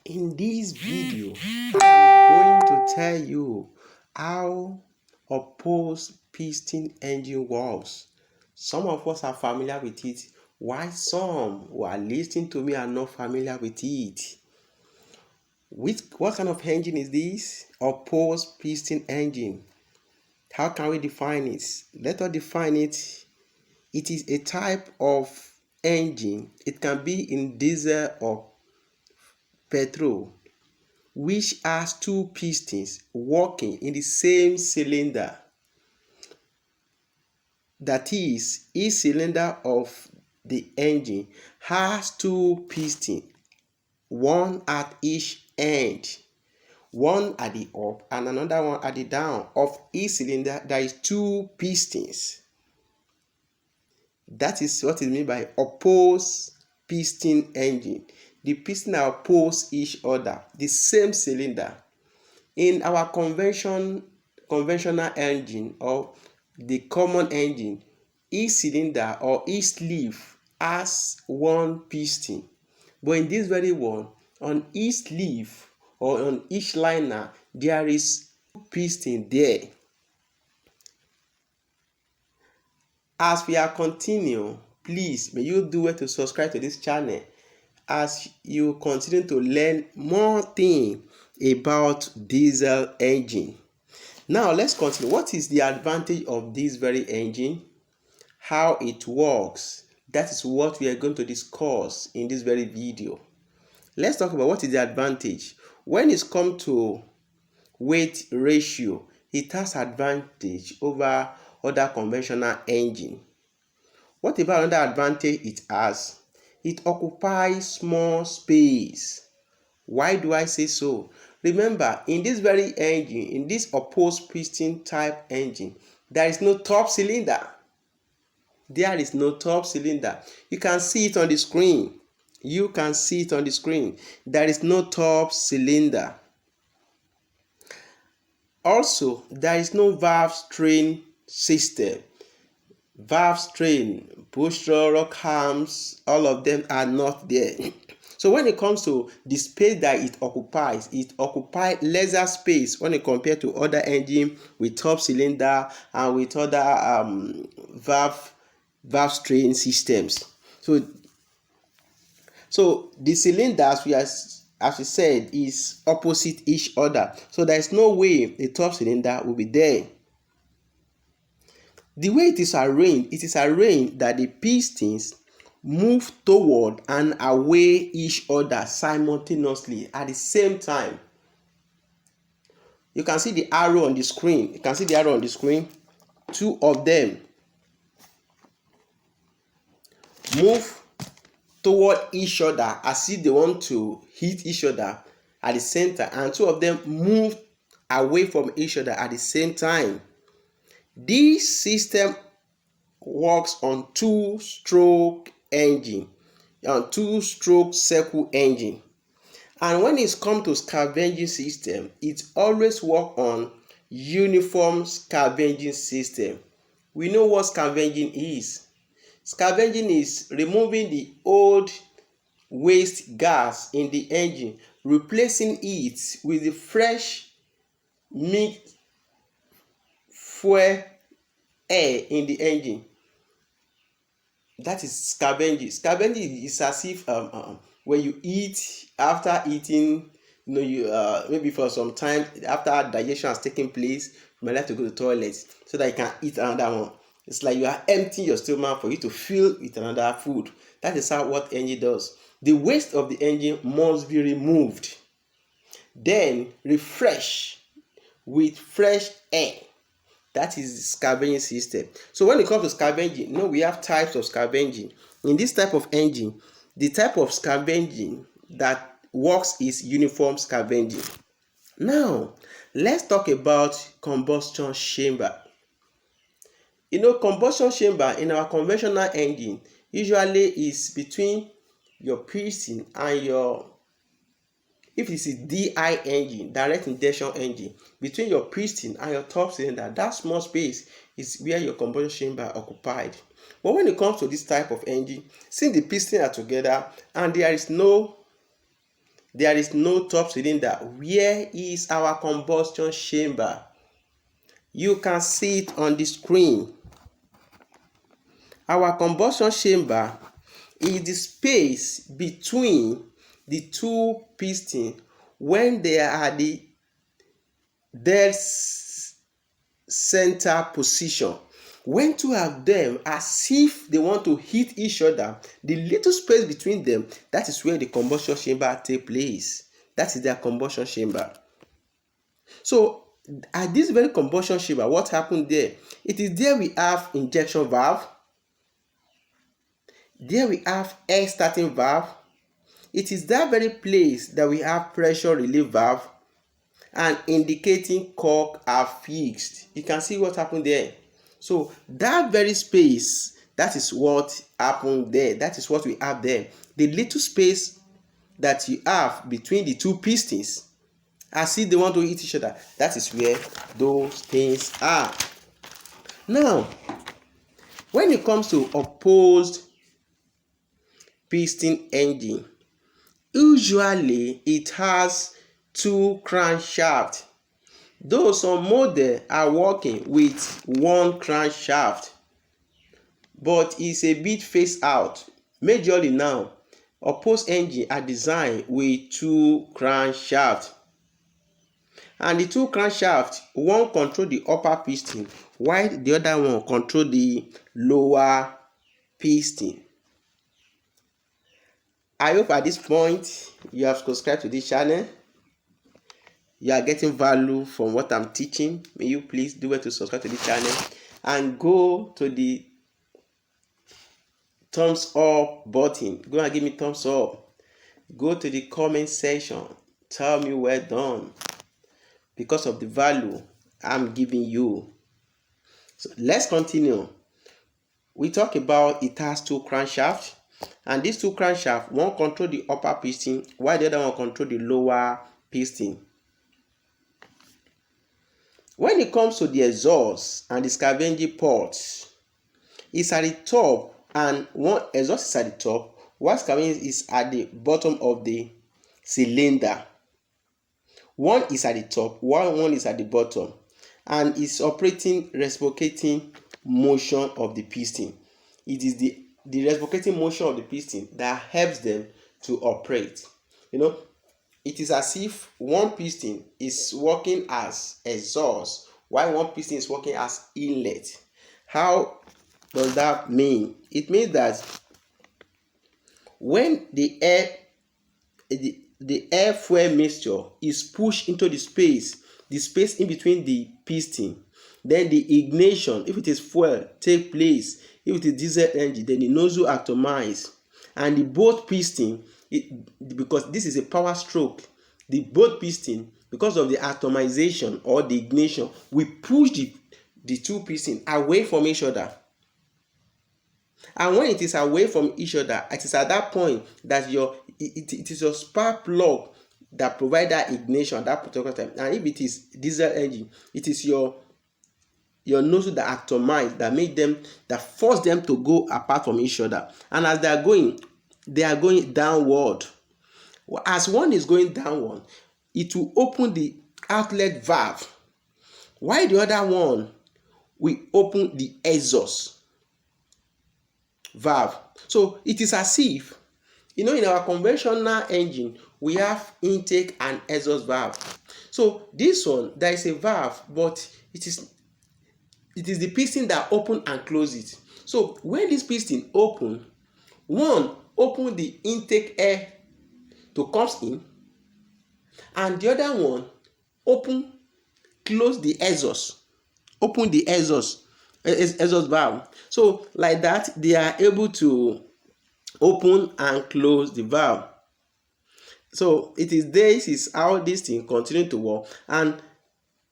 In this video, I'm going to tell you how opposed-piston engine works. Some of us are familiar with it, while some who are listening to me are not familiar with it. What kind of engine is this? Opposed-piston engine. How can we define it? Let us define it. It is a type of engine. It can be in diesel or petrol, which has two pistons working in the same cylinder. That is, each cylinder of the engine has two pistons, one at each end, one at the up and another one at the down. Of each cylinder, there is two pistons. That is what is meant by opposed piston engine. The pistons are opposed each other, the same cylinder. In our conventional engine or the common engine, each cylinder or each sleeve has one piston. But in this very one, on each sleeve or on each liner, there is two pistons there. As we are continuing, please may you do well to subscribe to this channel as you continue to learn more things about diesel engine. Now let's continue. What is the advantage of this very engine? How it works? That is what we are going to discuss in this very video. Let's talk about what is the advantage. When it's come to weight ratio, it has advantage over other conventional engine. What about another advantage it has? It occupies small space. Why do I say so? Remember, in this very engine, in this opposed piston type engine, there is no top cylinder. There is no top cylinder. You can see it on the screen. You can see it on the screen. There is no top cylinder. Also, there is no valve train system. Valve train, push rod, rock arms, all of them are not there. So when it comes to the space that it occupies lesser space when it compared to other engine with top cylinder and with other valve train systems. So the cylinders, as we said, is opposite each other. So there is no way the top cylinder will be there. The way it is arranged that the pistons move toward and away each other simultaneously at the same time. You can see the arrow on the screen. Two of them move toward each other as if they want to hit each other at the same time, and two of them move away from each other at the same time. This system works on two-stroke engine, on two-stroke circle engine. And when it's come to scavenging system, it always works on uniform scavenging system. We know what scavenging is. Scavenging is removing the old waste gas in the engine, replacing it with the fresh mixed fuel air in the engine. That is scavenging. Scavenging is as if when you eat, after eating, maybe for some time after digestion has taken place, you might like to go to the toilet so that you can eat another one. It's like you are emptying your stomach for you to fill with another food. That is what engine does. The waste of the engine must be removed, then refreshed with fresh air. That is the scavenging system. So when it comes to scavenging, we have types of scavenging. In this type of engine, the type of scavenging that works is uniform scavenging. Now, let's talk about combustion chamber. Combustion chamber in our conventional engine usually is between your piston and your, if it is a DI engine, direct injection engine, between your piston and your top cylinder, that small space is where your combustion chamber occupied. But when it comes to this type of engine, since the pistons are together and there is no there is no top cylinder. Where is our combustion chamber? You can see it on the screen. Our combustion chamber is the space between the two pistons when they are at the dead center position. When two of them, as if they want to hit each other, the little space between them, that is where the combustion chamber takes place. That is their combustion chamber. So at this very combustion chamber, what happened there? It is there we have injection valve. There we have air starting valve. It is that very place that we have pressure relief valve and indicating cork are fixed. You can see what happened there. So that very space, that is what happened there. That is what we have there. The little space that you have between the two pistons, as if they want to hit each other, that is where those things are. Now, when it comes to opposed-piston engine, usually it has two crankshafts. Though some models are working with one crankshaft, but it's a bit phased out. Majorly now, opposed engine are designed with two crankshafts. And the two crankshafts, one control the upper piston, while the other one control the lower piston. I hope at this point you have subscribed to this channel. You are getting value from what I'm teaching. May you please do it to subscribe to the channel and go to the thumbs up button. Go and give me thumbs up. Go to the comment section. Tell me well done because of the value I'm giving you. So let's continue. We talk about it has two crankshafts, and these two crankshafts, one control the upper piston while the other one control the lower piston. When it comes to the exhaust and the scavenging ports, it's at the top, and one exhaust is at the top, while scavenging is at the bottom of the cylinder. One is at the top, while one is at the bottom, and it's operating reciprocating motion of the piston. It is the reciprocating motion of the piston that helps them to operate. It is as if one piston is working as exhaust while one piston is working as inlet. How does that mean? It means that when the air fuel mixture is pushed into the space in between the piston, then the ignition, if it is fuel, take place. If it is diesel engine, then the nozzle atomize, and the both piston, because this is a power stroke, the both piston, because of the atomization or the ignition, we push the two pistons away from each other. And when it is away from each other, it is at that point that it is your spark plug that provide that ignition at that particular time. And if it is diesel engine, it is your nozzle that atomize, that force them to go apart from each other. And as they are going downward. As one is going downward, it will open the outlet valve, while the other one will open the exhaust valve. So it is as if, in our conventional engine, we have intake and exhaust valve. So this one, there is a valve, but it is the piston that open and close it. So when this piston open, one open the intake air to comes in, and the other one close the exhaust, open the exhaust valve. So like that, they are able to open and close the valve. So this is how this thing continue to work, and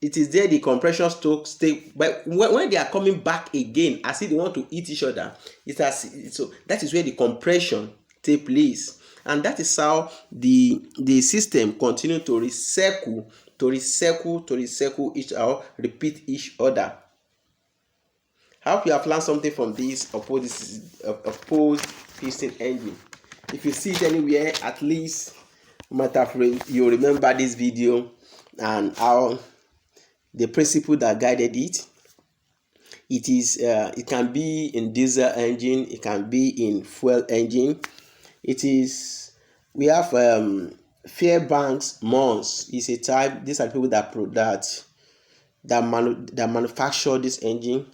it is there the compression stroke stay. But when they are coming back again, as if they want to hit each other, so that is where the compression take place, and that is how the system continue to recycle each other, repeat each other. I hope you have learned something from this opposed piston engine. If you see it anywhere, at least matter of you remember this video and how the principle that guided it. It can be in diesel engine, it can be in fuel engine. We have banks-Morse is a type. These are people that manufacture this engine.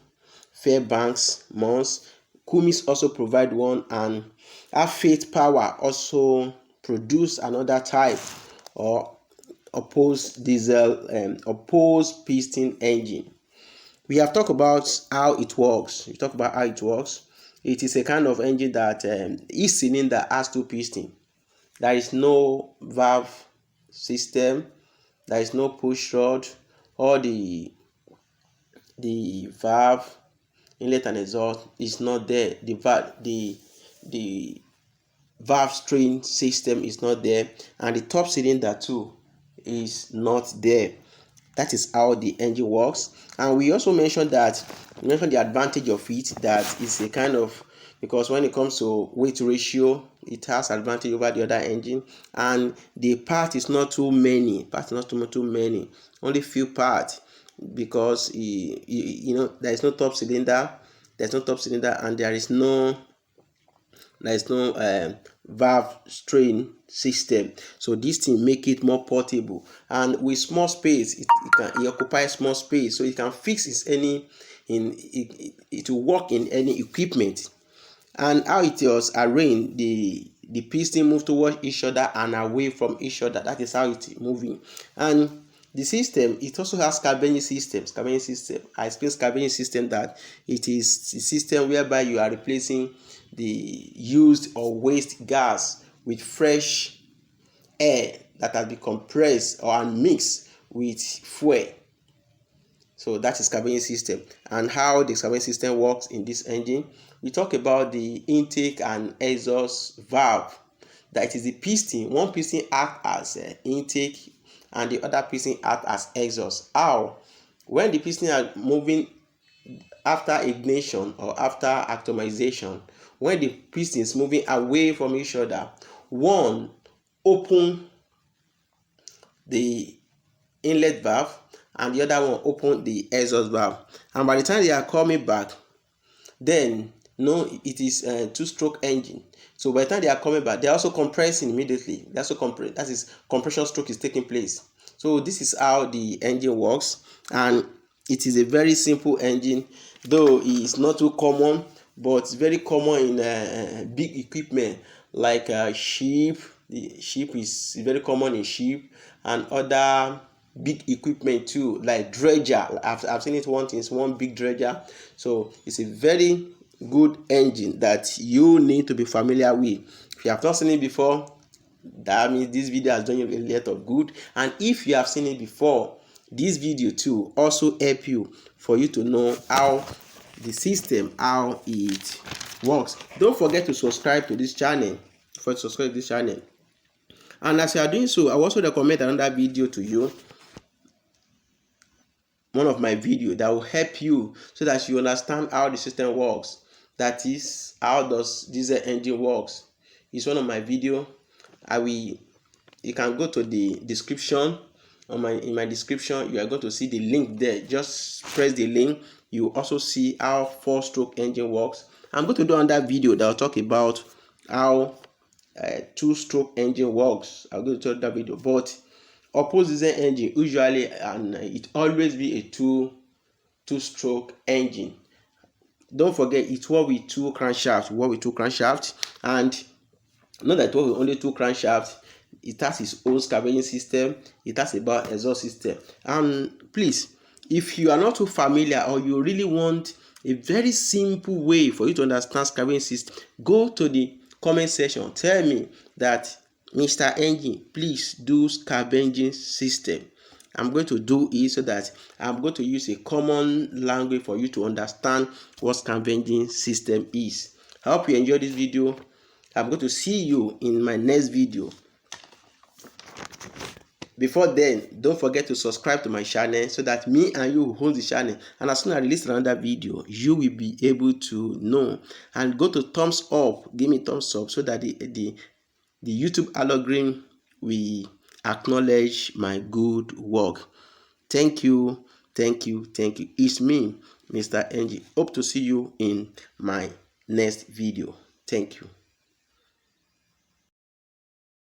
banks-Morse. Cummins also provide one, and Achates Power also produce another type, or opposed-piston engine. We have talked about how it works. It is a kind of engine that each cylinder has two pistons. There is no valve system. There is no push rod. All the valve, inlet and exhaust is not there. The valve string system is not there, and the top cylinder too is not there. That is how the engine works. And we also mentioned the advantage of it, that it's a kind of, because when it comes to weight ratio, it has advantage over the other engine, and the part is not too many. Only few parts, because there is no top cylinder. And there is no valve string system. So this thing make it more portable, and with small space, it occupies small space, so it can fix it will work in any equipment. And how it was arranged, the piston move towards each other and away from each other. That is how it's moving. And the system, it also has scavenging system. I explained scavenging system, that it is a system whereby you are replacing the used or waste gas with fresh air that has been compressed or mixed with fuel. So that is scavenging system. And how the scavenging system works in this engine, we talk about the intake and exhaust valve. That is the piston. One piston acts as intake, and the other piston acts as exhaust. How? When the piston are moving after ignition or after atomization, when the piston is moving away from each other, one open the inlet valve and the other one open the exhaust valve. And by the time they are coming back, then it is a two-stroke engine. So by the time they are coming back, they are also compressing immediately. That is, compression stroke is taking place. So this is how the engine works, and it is a very simple engine, though it's not too common, but it's very common in big equipment like ship. The ship is very common in ship, and other big equipment too, like dredger. I've seen it once. It's one big dredger. So it's a very good engine that you need to be familiar with. If you have not seen it before, that means this video has done you a lot of good. And if you have seen it before, this video too also help you for you to know how the system, how it works. Don't forget to subscribe to this channel. And as you are doing so, I will also recommend another video to you, one of my videos that will help you so that you understand how the system works. That is, how does diesel engine works. It's one of my video. You can go to the description. In my description, you are going to see the link there. Just press the link. You also see how 4-stroke engine works. I'm going to do another video that will talk about how 2-stroke engine works. I'll go to that video. But opposed-piston engine usually, and it always be a two-stroke engine. Don't forget, it works with two crankshafts. And not that it works with only two crankshafts. It has its own scavenging system. It has about exhaust system. And please, if you are not too familiar, or you really want a very simple way for you to understand scavenging system, go to the comment section. Tell me that, Mr. Engine, please do scavenging system. I'm going to do it, so that I'm going to use a common language for you to understand what scavenging system is. I hope you enjoyed this video. I'm going to see you in my next video. Before then, don't forget to subscribe to my channel, so that me and you will hold the channel, and as soon as I release another video, you will be able to know. And go to thumbs up, give me thumbs up, so that the YouTube algorithm will acknowledge my good work. Thank you, thank you, thank you. It's me, Mr. Ng. Hope to see you in my next video. Thank you.